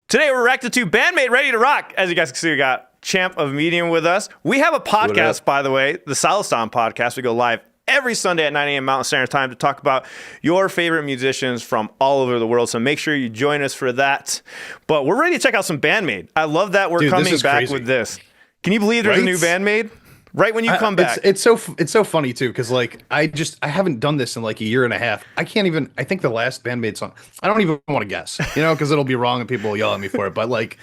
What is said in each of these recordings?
Today we're reacting to BAND-MAID Ready to Rock. As you guys can see, we got Champ of Medium with us. We have a podcast, by the way, the Salistan podcast. We go live every Sunday at 9 a.m. Mountain Standard Time to talk about your favorite musicians from all over the world. So make sure you join us for that. But we're ready to check out some BAND-MAID. I love that we're coming back with this. Can you believe there's a new BAND-MAID? Right when you come back. It's so funny too, because like I haven't done this in like a year and a half. I think the last BAND-MAID song, I don't even want to guess, because it'll be wrong and people will yell at me for it. But like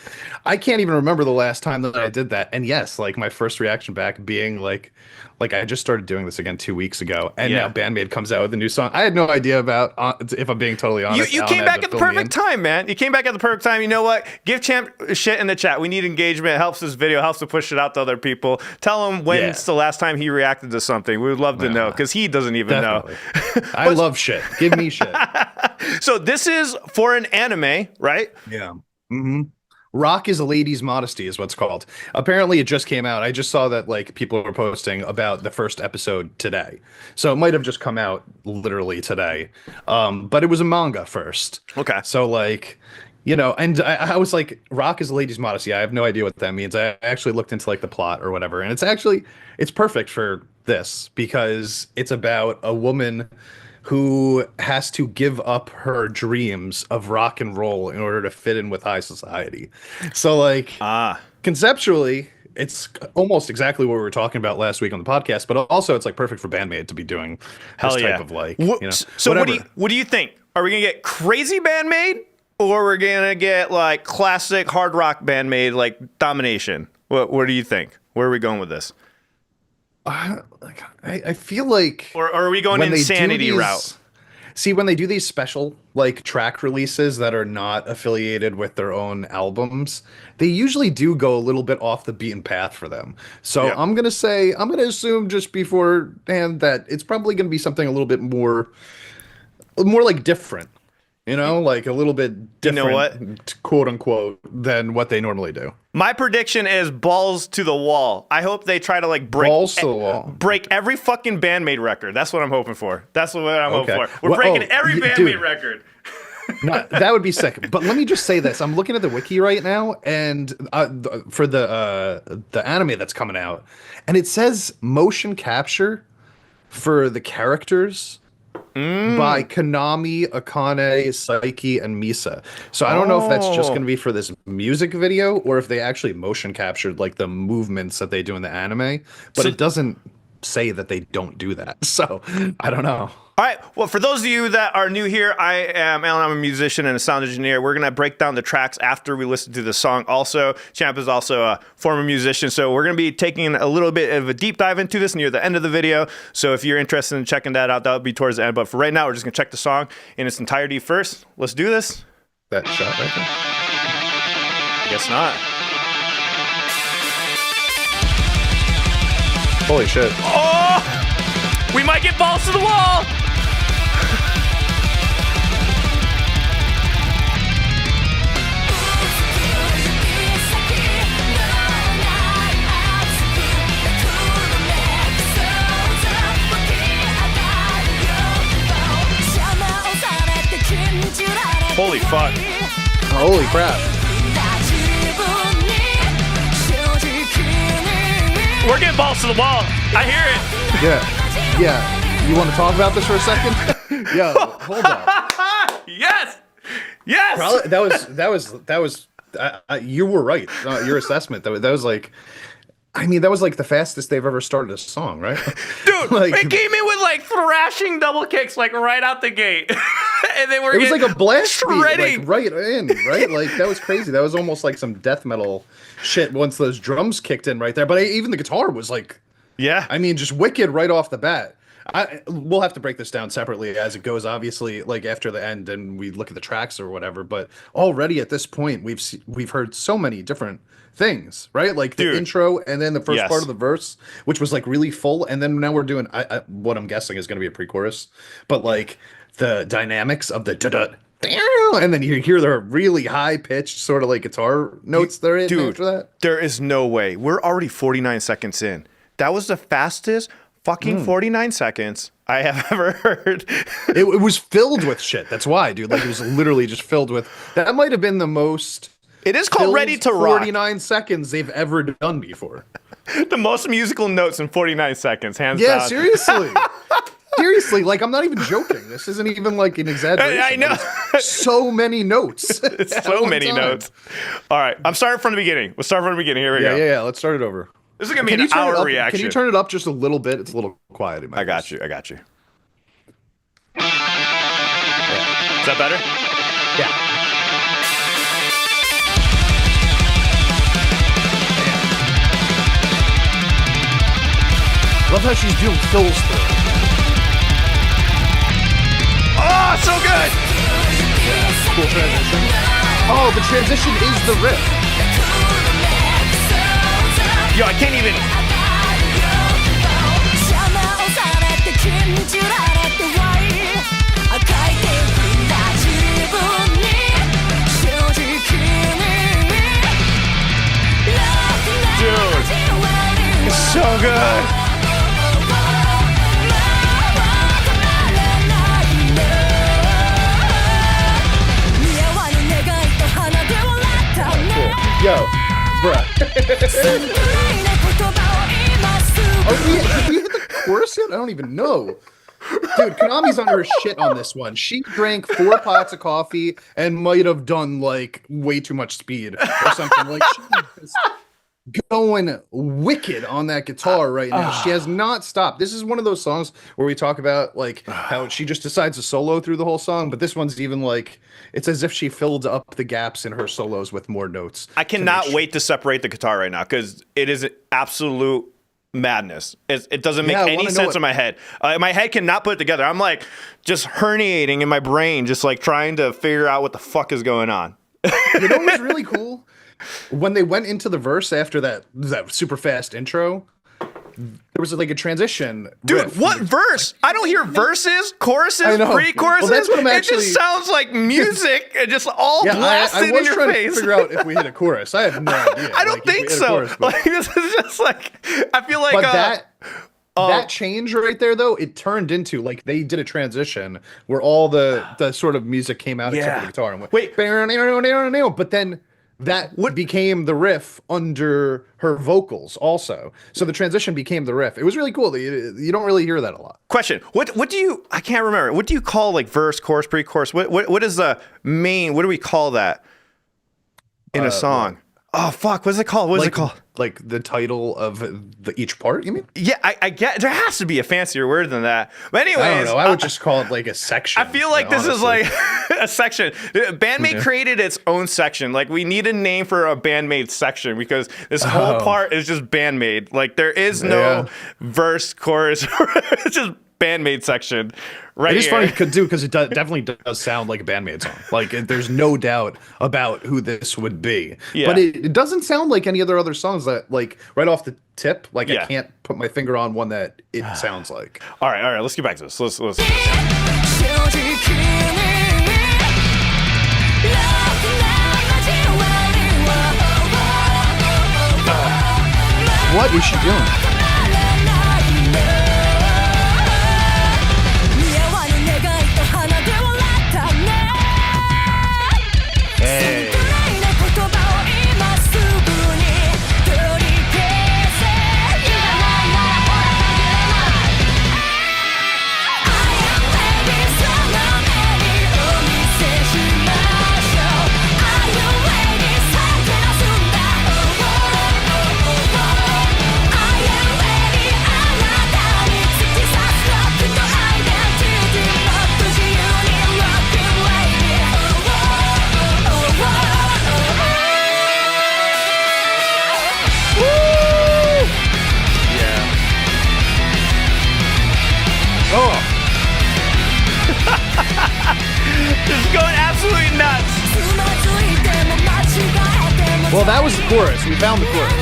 I can't even remember the last time that I did that. And yes, like my first reaction back being like I just started doing this again 2 weeks ago, and now BAND-MAID comes out with a new song. I had no idea about, if I'm being totally honest. You came back at the perfect time, man. You came back at the perfect time. You know what? Give Champ shit in the chat. We need engagement. It helps this video, helps to push it out to other people. Tell him when's the last time he reacted to something. We would love to know, because he doesn't even know. I love shit. Give me shit. So this is for an anime, right? Yeah. Mm-hmm. Rock is a Lady's Modesty is what's called. Apparently it just came out. I just saw that like people were posting about the first episode today. So it might have just come out literally today. But it was a manga first. Okay. So like, and I was like, Rock is a Lady's Modesty. I have no idea what that means. I actually looked into like the plot or whatever. And it's perfect for this because it's about a woman who has to give up her dreams of rock and roll in order to fit in with high society. So like conceptually, it's almost exactly what we were talking about last week on the podcast, but also it's like perfect for BAND-MAID to be doing this type of like, So what do you think? Are we gonna get crazy BAND-MAID, or we're gonna get like classic hard rock BAND-MAID like Domination? What do you think? Where are we going with this? I feel like, or are we going insanity route? See, when they do these special like track releases that are not affiliated with their own albums, they usually do go a little bit off the beaten path for them. So I'm gonna assume just beforehand that it's probably gonna be something a little bit more like different. Like a little bit different, quote unquote, than what they normally do. My prediction is balls to the wall. I hope they try to like break every fucking BAND-MAID record. That's what I'm hoping for. That's what I'm hoping for. We're breaking every BAND-MAID record. No, that would be sick. But let me just say this: I'm looking at the wiki right now, and for the anime that's coming out, and it says motion capture for the characters. By Konami, Akane, Saiki, and Misa. So I don't know if that's just going to be for this music video or if they actually motion captured like the movements that they do in the anime. But it doesn't say that they don't do that. So I don't know. All right. Well, for those of you that are new here, I am Alan. I'm a musician and a sound engineer. We're going to break down the tracks after we listen to the song. Also, Champ is also a former musician. So we're going to be taking a little bit of a deep dive into this near the end of the video. So if you're interested in checking that out, that'll be towards the end. But for right now, we're just going to check the song in its entirety first. Let's do this. That shot right there? I guess not. Holy shit. Oh! We might get balls to the wall! Holy fuck. Holy crap. We're getting balls to the wall. I hear it. Yeah. You want to talk about this for a second? Yo, hold on. Yes. Yes. Probably, that was you were right. Your assessment. That was like, I mean, that was like the fastest they've ever started a song, right? Dude, it came in with like thrashing double kicks like right out the gate. And then it was like a blast beat, like right in, right? Like that was crazy. That was almost like some death metal shit once those drums kicked in right there. But even the guitar was like, I mean, just wicked right off the bat. We'll have to break this down separately as it goes, obviously, like after the end and we look at the tracks or whatever. But already at this point, we've heard so many different things, right? Like the intro and then the first part of the verse, which was like really full. And then now we're doing what I'm guessing is going to be a pre-chorus, but like the dynamics of the da-da, and then you hear the really high-pitched sort of like guitar notes there after that. There is no way. We're already 49 seconds in. That was the fastest fucking 49 seconds I have ever heard. It was filled with shit. That's why, dude. Like, it was literally just filled with... That might have been the most It is called Ready to Rock. 49 seconds they've ever done before. The most musical notes in 49 seconds, hands down. Yeah, seriously. Seriously, like, I'm not even joking. This isn't even like an exaggeration. I know. So many notes. It's so many notes. All right, I'm starting from the beginning. Let's start from the beginning. Here we go. Yeah. Let's start it over. This is going to be an hour reaction. Can you turn it up just a little bit? It's a little quiet in my I got you. Yeah. Is that better? Yeah. Love how she's doing fills through it. Oh, so good! Cool transition. Oh, the transition is the riff. Yo, I can't even... Dude, it's so good. Yo, bruh. Did we hit the chorus yet? I don't even know. Dude, Konami's on her shit on this one. She drank 4 pots of coffee and might have done, like, way too much speed or something. Like, she's going wicked on that guitar right now. She has not stopped. This is one of those songs where we talk about, like, how she just decides to solo through the whole song, but this one's even, like, it's as if she filled up the gaps in her solos with more notes. I cannot wait to separate the guitar right now because it is absolute madness. It doesn't make any sense in my head. My head cannot put it together. I'm like just herniating in my brain, just like trying to figure out what the fuck is going on. You know what was really cool? When they went into the verse after that super fast intro, there was like a transition. Dude, what verse? I don't hear verses, choruses, pre-choruses. Well, that's what I'm actually... It just sounds like music and just all blasted in your face. I was trying to figure out if we hit a chorus. I have no idea. I don't think so. Chorus, like, this is just like, I feel like... But that change right there, though, it turned into, like, they did a transition where all the sort of music came out except for the guitar and went... Wait. But then... That became the riff under her vocals also. So the transition became the riff. It was really cool. You don't really hear that a lot. Question. What do you, I can't remember. What do you call like verse, chorus, pre-chorus? What is the main, what do we call that in a song? Oh, fuck. What is it called? What is it called? Like the title of each part, you mean? Yeah, I get, there has to be a fancier word than that. But anyways. I don't know. I would just call it like a section. I feel like this is like a section. BAND-MAID created its own section. Like we need a name for a BAND-MAID section because this whole part is just BAND-MAID. Like there is no verse, chorus. It's just BAND-MAID section right here. It is funny because it definitely does sound like a BAND-MAID song. Like there's no doubt about who this would be. Yeah. But it doesn't sound like any other songs that, like, right off the tip, like I can't put my finger on one that it sounds like. All right, let's get back to this. Let's What is she doing? Hey. This is going absolutely nuts. Well, that was the chorus. We found the chorus.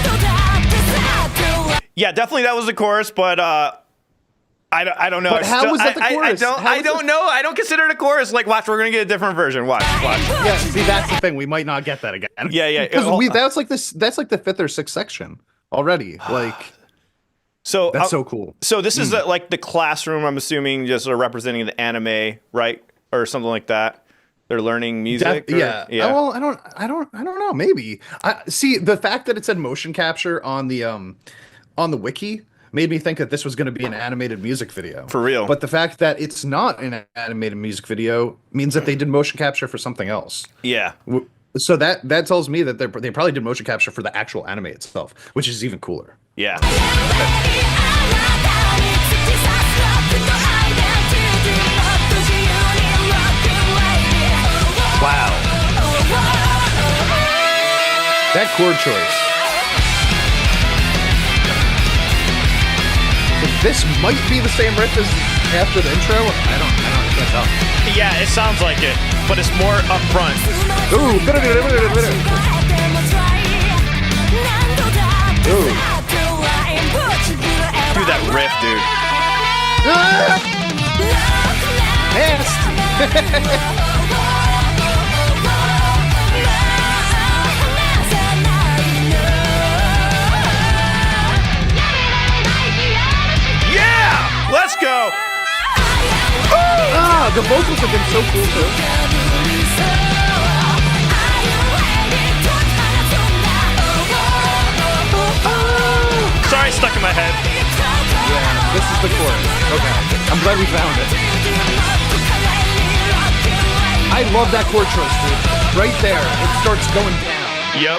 Yeah, definitely that was the chorus, but I don't know. But how was that the chorus? I don't know. I don't consider it a chorus. Like, watch, we're gonna get a different version. Watch. Yeah, see, that's the thing. We might not get that again. Yeah. Because that's like this. That's like the 5th or 6th section already. Like. So that's so cool. So this is like the classroom, I'm assuming, just representing the anime, right, or something like that. They're learning music. Yeah. Well, I don't know. Maybe. I see the fact that it said motion capture on the wiki made me think that this was going to be an animated music video. For real. But the fact that it's not an animated music video means that they did motion capture for something else. Yeah. So that tells me that they probably did motion capture for the actual anime itself, which is even cooler. Yeah. Wow. That chord choice. This might be the same riff as after the intro. I can't tell. Yeah, it sounds like it, but it's more up front. Ooh. Ooh. Do that riff, dude. Nasty. Let's go! The vocals have been so cool too. Sorry, stuck in my head. Yeah, this is the chorus. Okay, I'm glad we found it. I love that chord choice, dude. Right there, it starts going down. Yep.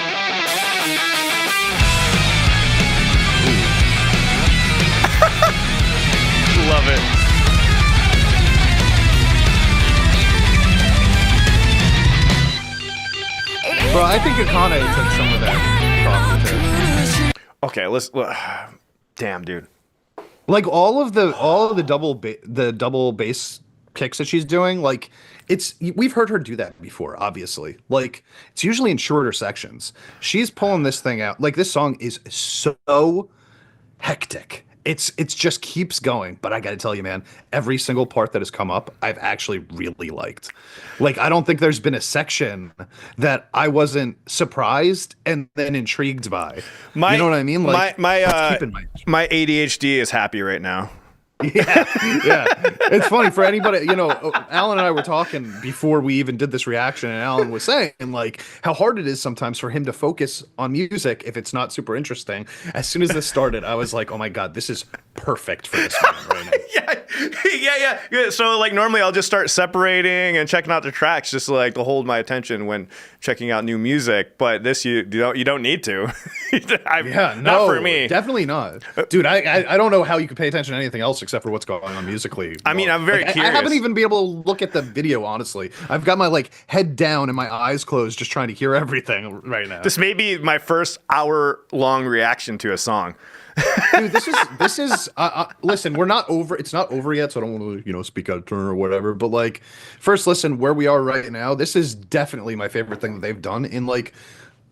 Love it. Bro, I think Akane took some of that. Okay, let's. Damn, dude. Like all of the double bass kicks that she's doing, like we've heard her do that before, obviously. Like it's usually in shorter sections. She's pulling this thing out. Like this song is so hectic. It's just keeps going, but I got to tell you, man, every single part that has come up, I've actually really liked. Like, I don't think there's been a section that I wasn't surprised and then intrigued by. You know what I mean? Like, my ADHD is happy right now. Yeah. It's funny for anybody, Alan and I were talking before we even did this reaction, and Alan was saying like how hard it is sometimes for him to focus on music if it's not super interesting. As soon as this started, I was like, oh my God, this is perfect for this moment right now. Yeah. So like normally I'll just start separating and checking out the tracks just like to hold my attention when checking out new music. But this you don't need to. Not for me. Definitely not, dude. I don't know how you could pay attention to anything else except for what's going on musically. I mean, I'm very curious. I haven't even been able to look at the video, honestly. I've got my head down and my eyes closed, just trying to hear everything right now. This may be my first hour-long reaction to a song. Dude, this is. Listen, we're not over. It's not over yet, so I don't want to speak out of turn or whatever. But first, listen, where we are right now. This is definitely my favorite thing that they've done in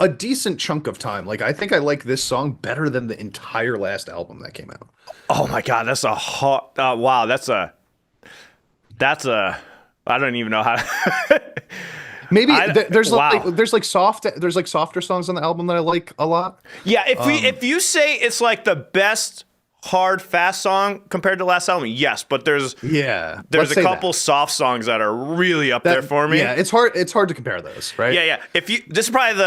a decent chunk of time. I think I like this song better than the entire last album that came out. Oh my God, that's a hot. Wow, that's a. I don't even know how. Maybe there's softer songs on the album that I like a lot. Yeah, if you say it's like the best hard fast song compared to the last album, yes, but there's a couple soft songs that are really up there for me. Yeah, it's hard to compare those, right? Yeah. This is probably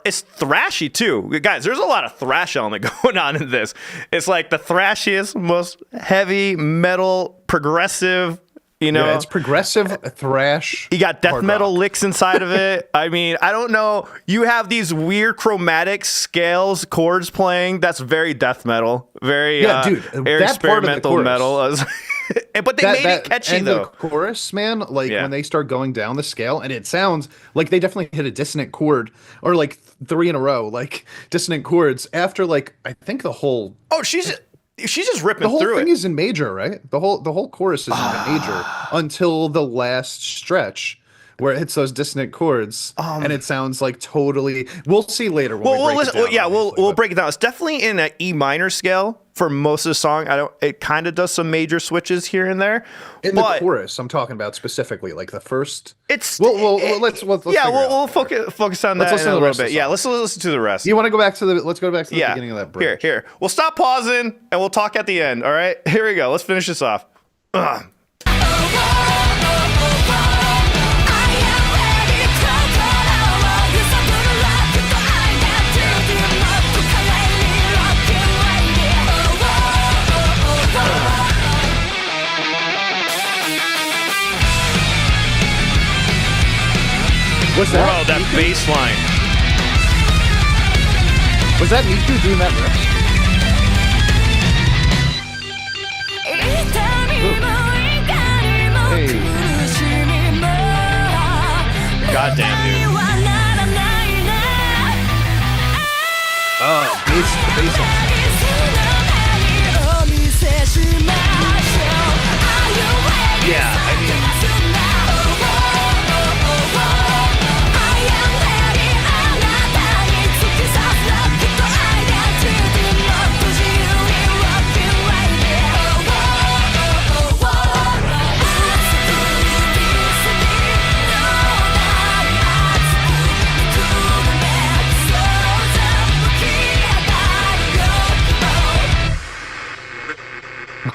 it's thrashy too, guys. There's a lot of thrash element going on in this. It's like the thrashiest, most heavy metal, progressive. It's progressive thrash. You got death metal licks inside of it. I mean, I don't know. You have these weird chromatic scales, chords playing. That's very death metal. Very experimental metal. But they made it catchy and though. The chorus, man, when they start going down the scale, and it sounds like they definitely hit a dissonant chord, or 3 in a row, dissonant chords after I think the whole. Oh, she's just ripping through it. The whole thing is in major, right? The whole chorus is in major until the last stretch where it hits those dissonant chords, and it sounds totally. We'll see later. We'll break it down. It's definitely in an E minor scale for most of the song. It kind of does some major switches here and there. The chorus, I'm talking about specifically, the first. Let's focus on that in a little bit. Yeah, let's listen to the rest. You want to go back to the? Let's go back to the beginning of that bridge. Here. We'll stop pausing and we'll talk at the end. All right, here we go. Let's finish this off. Was that Bro, that bass line. Was that Miku doing that riff? Hey. Goddamn, dude. Oh, bass line. Yeah, I mean,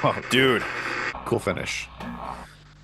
oh, dude. Cool finish.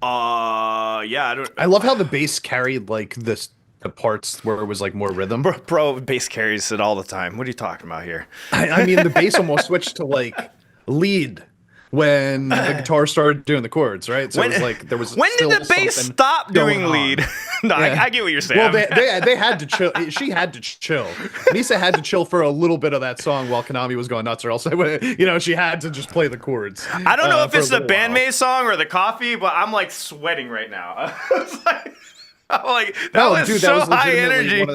Yeah. I love how the bass carried like the parts where it was like more rhythm. Bro, bass carries it all the time. What are you talking about here? I mean, the bass almost switched to like lead when the guitar started doing the chords, right? So it was like there was. When did the bass stop doing lead? No, yeah. I get what you're saying. Well, they had to chill. She had to chill. Nisa had to chill for a little bit of that song while Konami was going nuts, or else she had to just play the chords. I don't know if it's the BAND-MAID song or the coffee, but I'm like sweating right now. I'm like, that was so high energy.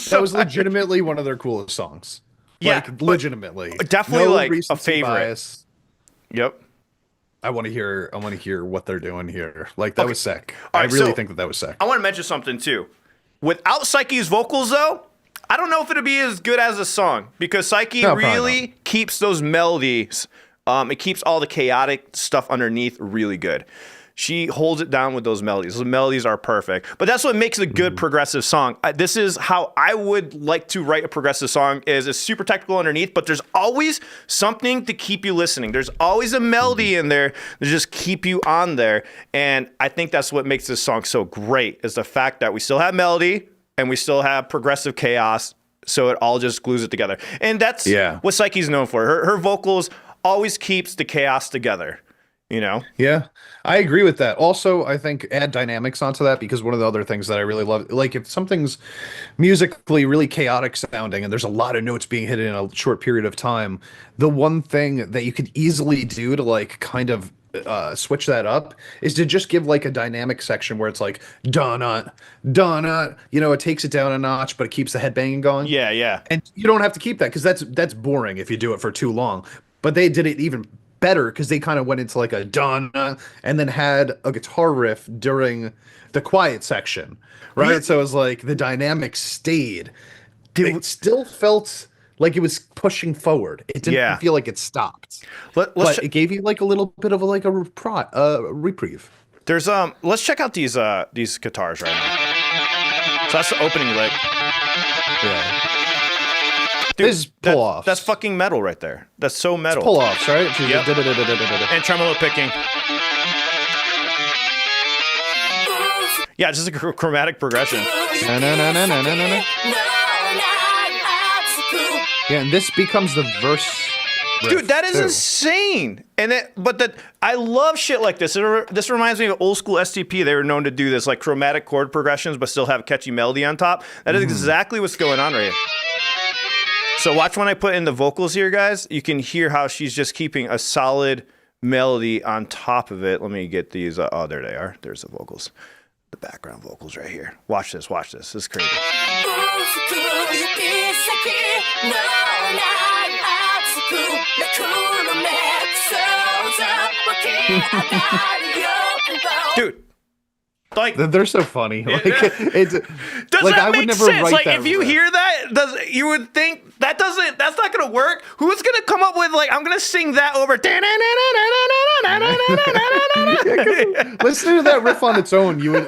That was legitimately one of their coolest songs. Yeah, like, legitimately, definitely like a favorite. Bias. Yep. I want to hear what they're doing here. Like that was sick. I really think that was sick. I want to mention something too. Without Psyche's vocals though, I don't know if it'd be as good as a song because Psyche really keeps those melodies. It keeps all the chaotic stuff underneath really good. She holds it down with those melodies. Those melodies are perfect. But that's what makes a good progressive song. This is how I would like to write a progressive song is it's super technical underneath, but there's always something to keep you listening. There's always a melody in there to just keep you on there. And I think that's what makes this song so great is the fact that we still have melody and we still have progressive chaos. So it all just glues it together. And that's what Psyche's known for. Her vocals always keeps the chaos together. You know? Yeah, I agree with that. Also, I think add dynamics onto that because one of the other things that I really love, like if something's musically really chaotic sounding and there's a lot of notes being hit in a short period of time, the one thing that you could easily do to like kind of switch that up is to just give like a dynamic section where it's like dun-nut, dun-nut, it takes it down a notch, but it keeps the headbanging going. Yeah, yeah. And you don't have to keep that because that's boring if you do it for too long. But they did it even better because they kind of went into like a dun and then had a guitar riff during the quiet section, right? So it was like the dynamic stayed. It still felt like it was pushing forward. It didn't feel like it stopped. But it gave you like a little bit of a reprieve. There's let's check out these guitars right now. So that's the opening lick. Yeah. Dude, this is pull-offs. That's fucking metal right there. That's so metal. It's pull-offs, right? Yep. And tremolo picking. Yeah, just a chromatic progression. Yeah, and this becomes the verse. Dude, that is insane. And I love shit like this. This reminds me of old school STP. They were known to do this, like chromatic chord progressions, but still have catchy melody on top. That is exactly what's going on right here. So watch when I put in the vocals here, guys. You can hear how she's just keeping a solid melody on top of it. Let me get these. Oh, there they are. There's the vocals. The background vocals right here. Watch this. Watch this. This is crazy. Dude. Like they're so funny. Like it's does like that I would make never sense? write Like that if you riff. hear that, you would think that's not gonna work. Who's gonna come up with like I'm gonna sing that over? Listen to that riff on its own. You would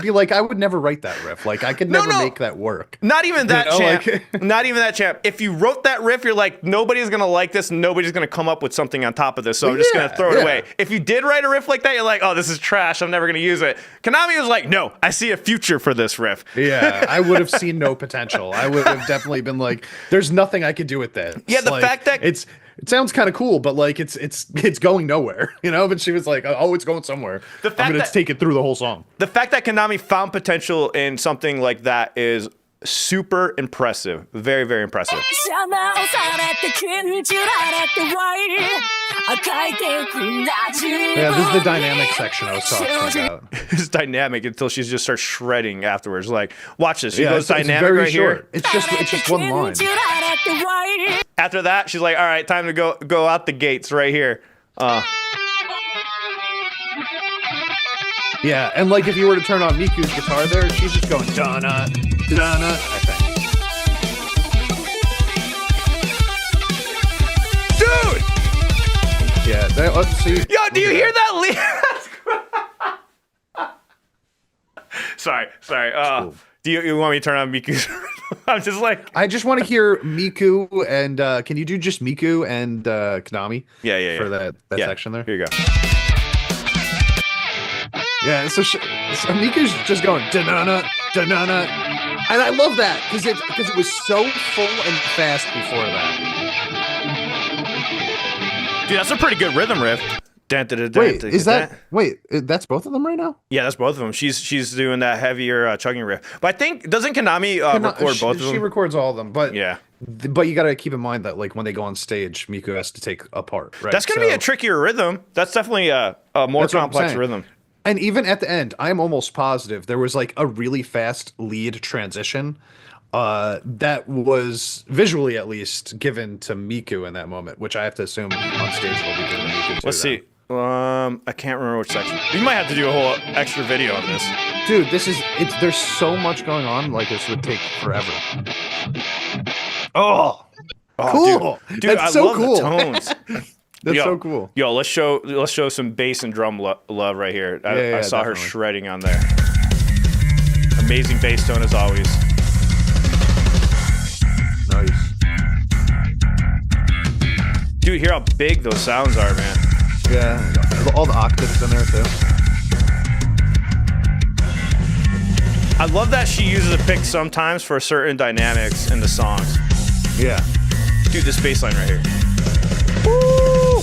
be like I would never write that riff. Like I could never make that work. Not even that, champ. Not even that, champ. If you wrote that riff, you're like nobody's gonna like this. Nobody's gonna come up with something on top of this. So I'm just gonna throw it away. If you did write a riff like that, you're like, oh, this is trash. I'm never gonna use it. Konami was like, no, I see a future for this riff. Yeah, I would have seen no potential. I would have definitely been like, there's nothing I could do with that. Yeah, the fact that it sounds kind of cool, but like it's going nowhere, you know. But she was like, oh, it's going somewhere. I'm gonna take it through the whole song. The fact that Konami found potential in something like that is super impressive. Very, very impressive. Yeah, this is the dynamic section I was talking about. It's dynamic until she just starts shredding afterwards. Like, watch this. She goes dynamic right short. here. It's just one line. After that, she's like, all right, time to go out the gates right here. Yeah, and like if you were to turn on Miku's guitar there, she's just going donna, donna, I think. Dude! Yeah, let's see. Yo, do you hear that? Sorry. Cool. Do you want me to turn on Miku's? I'm just like... I just want to hear Miku and, can you do just Miku and Konami? Yeah. For that section there? Here you go. Yeah, so Miku's just going da-na-na, da-na-na. And I love that because it was so full and fast before that. Dude, that's a pretty good rhythm riff. Wait, that's both of them right now? Yeah, that's both of them. She's doing that heavier chugging riff. But I think, doesn't Konami record both of them? She records all of them, but yeah. But you got to keep in mind that like when they go on stage, Miku has to take a part. Right? That's going to be a trickier rhythm. That's definitely a more complex rhythm. And even at the end, I'm almost positive there was like a really fast lead transition that was visually at least given to Miku in that moment, which I have to assume on stage will be given to Miku too. Let's see. I can't remember which section. We might have to do a whole extra video on this. Dude, there's so much going on, like this would take forever. Oh cool. Dude, I love the tones. That's so cool. Yo, let's show some bass and drum love right here. I saw definitely. her shredding on there. Amazing bass tone as always. Nice. Dude, hear how big those sounds are, man. Yeah, all the octaves in there too. I love that she uses a pick sometimes for certain dynamics in the songs. Yeah. Dude, this bass line right here. Woo!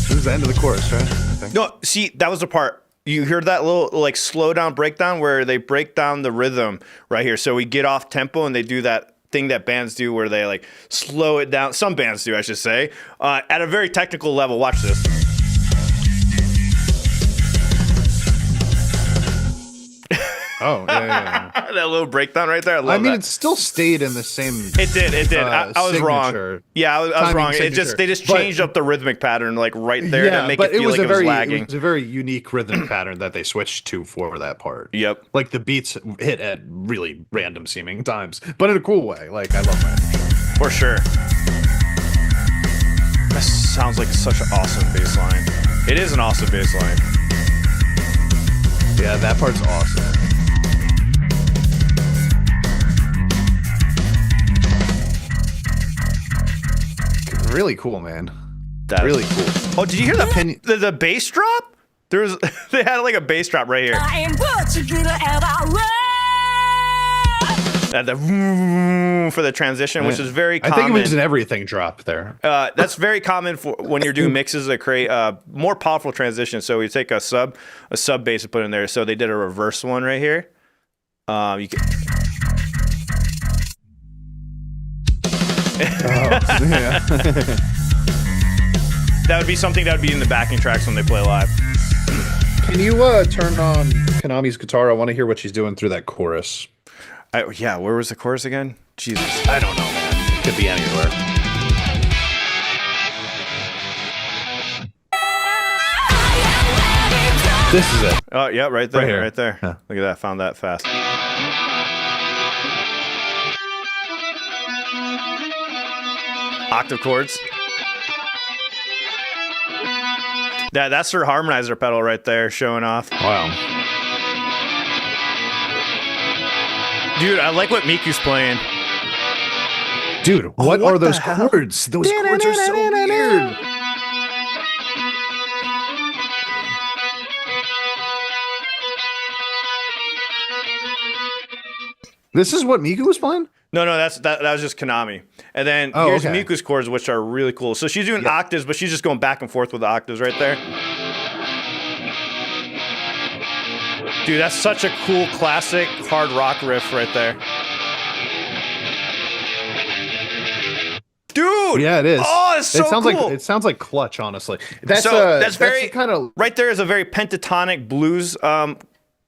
This is the end of the chorus, right? No, see, that was the part. You heard that little like slow down breakdown where they break down the rhythm right here. So we get off tempo and they do that thing that bands do where they like slow it down. Some bands do, I should say, at a very technical level. Watch this. Oh, yeah. That little breakdown right there. I mean, it still stayed in the same. It did. I was wrong. Yeah, I was wrong. Signature. They just changed up the rhythmic pattern like right there to make it feel like it was lagging. It was a very unique rhythm pattern that they switched to for that part. Yep. Like the beats hit at really random seeming times, but in a cool way. Like I love that. For sure. That sounds like such an awesome bass line. It is an awesome bass line. Yeah, that part's awesome. Really cool, man. That's really cool. Oh, did you hear the bass drop? They had like a bass drop right here. And the for the transition, which is very common. I think it was an everything drop there. That's very common for when you're doing mixes that create more powerful transitions. So you take a sub bass and put it in there. So they did a reverse one right here. You can. Yeah. That would be something that would be in the backing tracks when they play live. Can you turn on Konami's guitar? I want to hear what she's doing through that chorus. Yeah, where was the chorus again? Jesus. I don't know, man. It could be anywhere. This is it. Oh, yeah, right there. Right there. Yeah. Look at that. Found that fast. Octave chords. That's her harmonizer pedal right there showing off. Wow. Dude, I like what Miku's playing. Dude, what are those chords? Those chords are so weird. This is what Miku was playing? No, that was just Konami. And then here's Miku's chords, which are really cool. So she's doing octaves, but she's just going back and forth with the octaves right there. Dude, that's such a cool classic hard rock riff right there. Dude! Yeah, it is. Oh, it's so cool. It sounds like Clutch, honestly. That's very kind of right there is a very pentatonic blues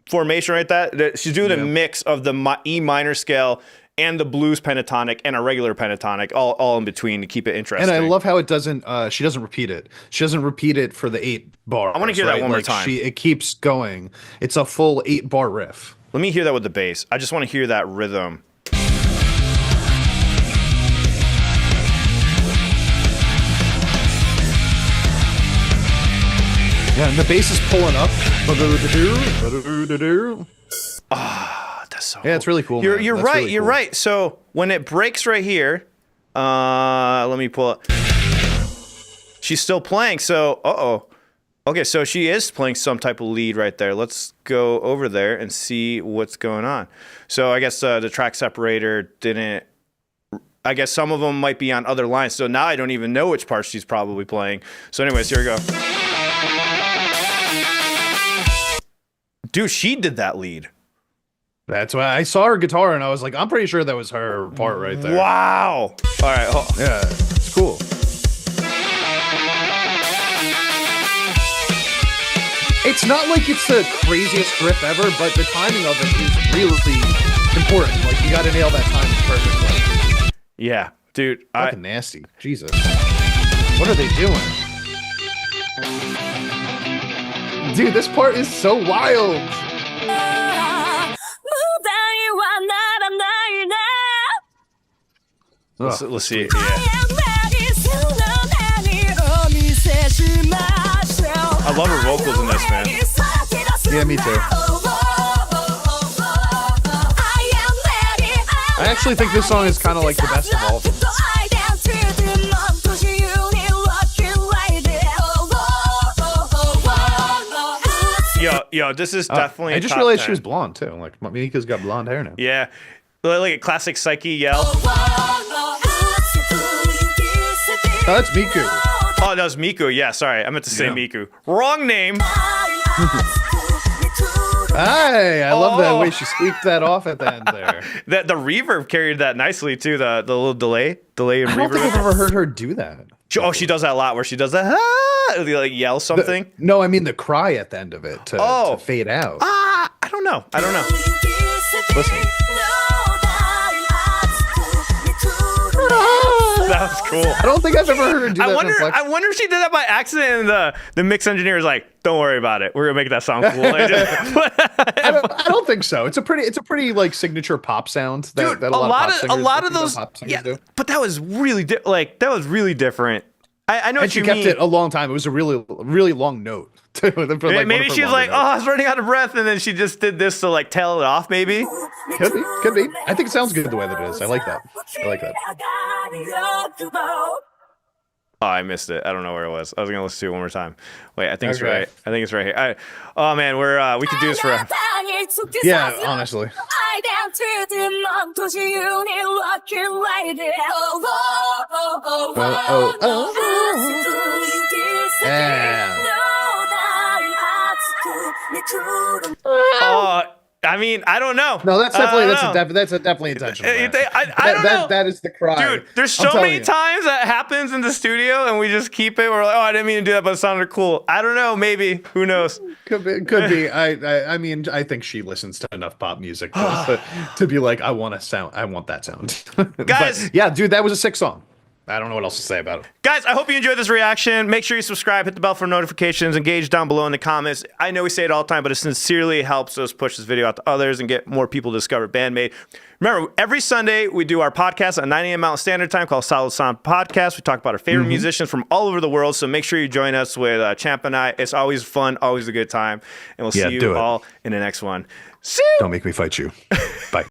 formation right there. She's doing a mix of the E minor scale and the blues pentatonic and a regular pentatonic, all in between to keep it interesting. And I love how it doesn't. She doesn't repeat it. She doesn't repeat it for the 8 bar. I want to hear that one more time. It keeps going. It's a full 8 bar riff. Let me hear that with the bass. I just want to hear that rhythm. Yeah, and the bass is pulling up. That's so cool. It's really cool. You're right. Really you're cool. right. So when it breaks right here, let me pull it. She's still playing. So, okay, so she is playing some type of lead right there. Let's go over there and see what's going on. So I guess the track separator didn't. I guess some of them might be on other lines. So now I don't even know which part she's probably playing. So anyways, here we go. Dude, she did that lead. That's why I saw her guitar and I was like, I'm pretty sure that was her part right there. Wow. All right. Yeah, it's cool. It's not like it's the craziest riff ever, but the timing of it is really important. Like, you got to nail that timing perfectly. Yeah, dude. Fucking nasty. Jesus. What are they doing? Dude, this part is so wild. Let's see it. Yeah. I love her vocals in this, man. Yeah, me too. I actually think this song is kind of like the best of all of them. Yo, this is definitely. I just realized she was blonde too. Like, Mika's got blonde hair now. Yeah, like a classic Psyche yell. Oh, that's Miku. Oh, that was Miku. Yeah, sorry, I meant to say Miku. Wrong name. Hey, I love that way she squeaked that off at the end there. The reverb carried that nicely too. The little delay and reverb. I don't think I've ever heard her do that. She does that a lot, where she does that. Like yell something. No, I mean the cry at the end of it to fade out. I don't know. Listen. That was cool. I don't think I've ever heard her do that. I wonder if she did that by accident and the mix engineer is like, don't worry about it. We're gonna make that sound cool. I don't think so. It's a pretty like signature pop sound that, dude, a lot of those pop singers do. But that was really different. I know and what she you kept mean. it a long time. It was a really long note. Maybe she was like, I was running out of breath, and then she just did this to like tail it off. Maybe. Could be. I think it sounds good the way that it is. I like that. Oh, I missed it. I don't know where it was. I was gonna listen to it one more time. Wait, I think it's right. I think it's right here. Oh man, we could do this for. Yeah, honestly. I mean, I don't know. No, that's definitely intentional. I don't know. That is the cry. Dude, there's so many times that happens in the studio and we just keep it. We're like, I didn't mean to do that, but it sounded cool. I don't know. Maybe. Who knows? Could be. I mean, I think she listens to enough pop music to be like, I want that sound. Guys. But, yeah, dude, that was a sick song. I don't know what else to say about it. Guys, I hope you enjoyed this reaction. Make sure you subscribe, hit the bell for notifications, engage down below in the comments. I know we say it all the time, but it sincerely helps us push this video out to others and get more people to discover BAND-MAID. Remember, every Sunday we do our podcast at 9 a.m. Mountain Standard Time called Solid Sound Podcast. We talk about our favorite musicians from all over the world, so make sure you join us with Champ and I. It's always fun, always a good time, and we'll see you all in the next one. See you! Don't make me fight you. Bye.